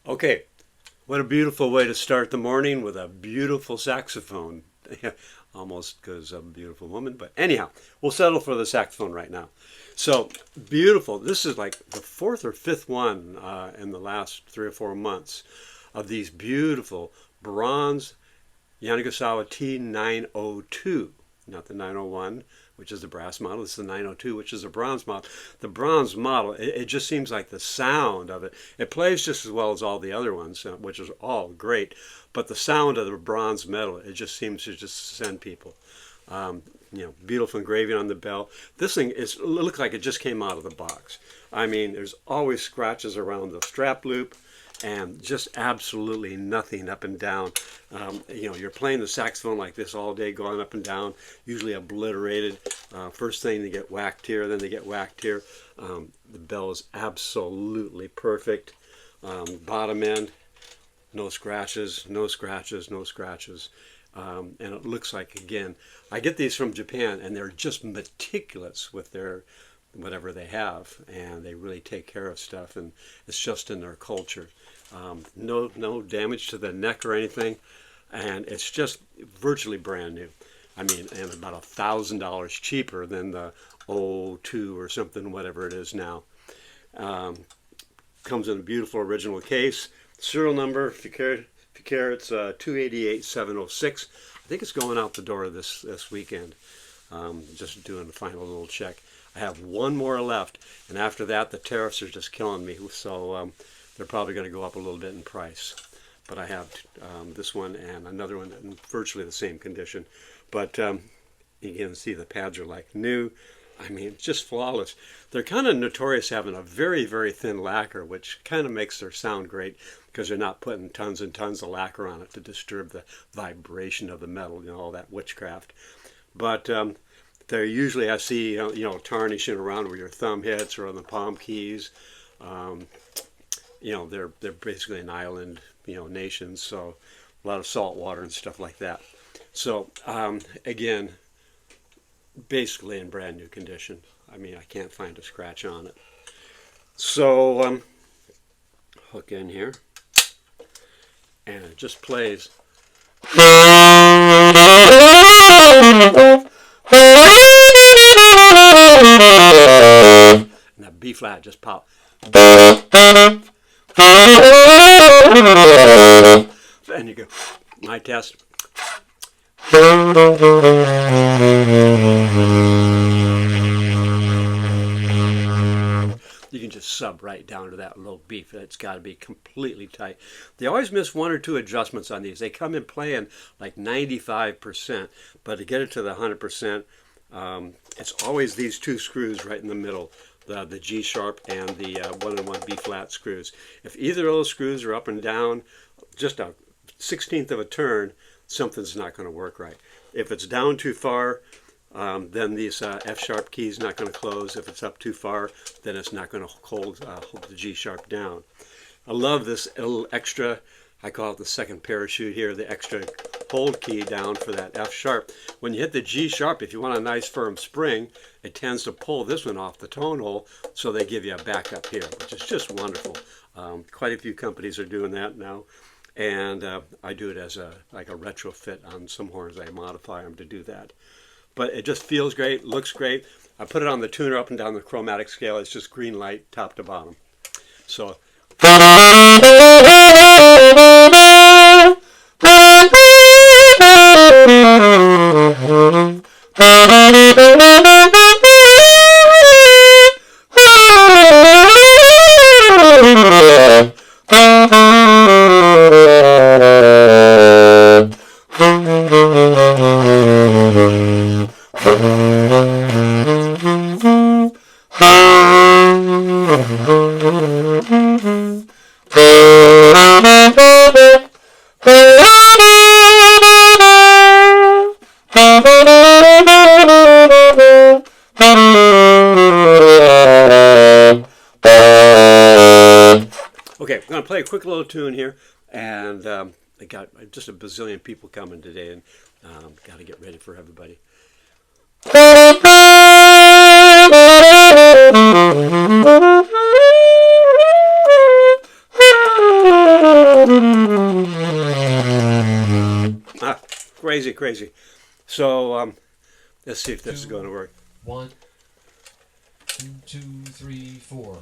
Okay, what a beautiful way to start the morning with a beautiful saxophone. Almost because I'm a beautiful woman, but anyhow, we'll settle for the saxophone right now. So beautiful. This is like the fourth or fifth one in the last 3 or 4 months of these beautiful bronze Yanagisawa T902, not the 901, which is the brass model. This is the 902, which is a bronze model. The bronze model, it just seems like the sound of it. It plays just as well as all the other ones, which is all great. But the sound of the bronze metal, it just seems to just send people. Beautiful engraving on the bell. This thing looks like it just came out of the box. I mean, there's always scratches around the strap loop, and just absolutely nothing up and down. You're playing the saxophone like this all day, going up and down, usually obliterated. First thing they get whacked here, then they get whacked here. The bell is absolutely perfect. Bottom end, no scratches, no scratches, no scratches. And it looks like, again, I get these from Japan, and they're just meticulous with their whatever they have, and they really take care of stuff, and it's just in their culture. No damage to the neck or anything, and it's just virtually brand new. I mean, and about $1,000 cheaper than the 02 or something, whatever it is now. Comes in a beautiful original case. Serial number, if you care, it's 288706. I think it's going out the door this weekend. Just doing the final little check. I have one more left, and after that, the tariffs are just killing me. So they're probably going to go up a little bit in price. But I have this one and another one in virtually the same condition. But you can see the pads are like new. I mean, just flawless. They're kind of notorious having a very, very thin lacquer, which kind of makes their sound great because they're not putting tons and tons of lacquer on it to disturb the vibration of the metal, all that witchcraft. But they're usually, I see, tarnishing around where your thumb hits or on the palm keys. They're basically an island, nation, so a lot of salt water and stuff like that. So again, basically in brand new condition. I mean, I can't find a scratch on it. So hook in here, and it just plays. And that B flat just popped. And you go, my test. You can just sub right down to that low B. It's got to be completely tight. They always miss one or two adjustments on these. They come in playing like 95%, but to get it to the 100%, it's always these two screws right in the middle, the G sharp and the 1-and-1 B flat screws. If either of those screws are up and down just a 1/16 of a turn, something's not going to work right. If it's down too far, then this F sharp key is not going to close. If it's up too far, then it's not going to hold the G sharp down. I love this little extra, I call it the second parachute here, the extra hold key down for that F sharp. When you hit the G sharp, if you want a nice firm spring, it tends to pull this one off the tone hole, so they give you a backup here, which is just wonderful. Quite a few companies are doing that now. And I do it as like a retrofit on some horns. I modify them to do that. But it just feels great, looks great. I put it on the tuner up and down the chromatic scale. It's just green light top to bottom. So. Okay, I'm going to play a quick little tune here, and I got just a bazillion people coming today, and got to get ready for everybody. crazy, crazy. So let's see if this is going to work. 1, 2, 2, 3, 4.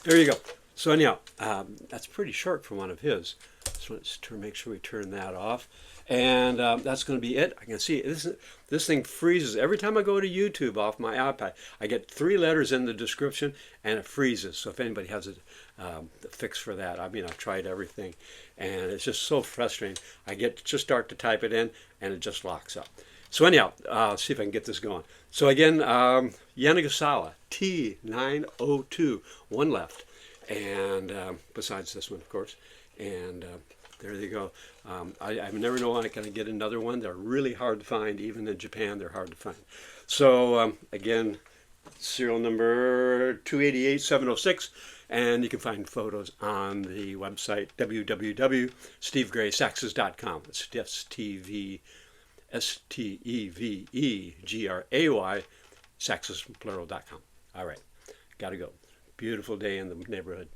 There you go. So anyhow, that's pretty short for one of his. just want to make sure we turn that off. And that's going to be it. I can see this thing freezes every time I go to YouTube off my iPad. I get 3 letters in the description and it freezes. So if anybody has a fix for that, I mean, I've tried everything and it's just so frustrating. I just start to type it in and it just locks up. So anyhow, let's see if I can get this going. So again, Yanagisawa T902, 1 left, and besides this one, of course. And there you go. I never know when I can get another one. They're really hard to find. Even in Japan, they're hard to find. So again, serial number 288706, and you can find photos on the website www.stevegraysaxes.com. It's STEVEGRAY, saxes plural.com. All right, got to go. Beautiful day in the neighborhood.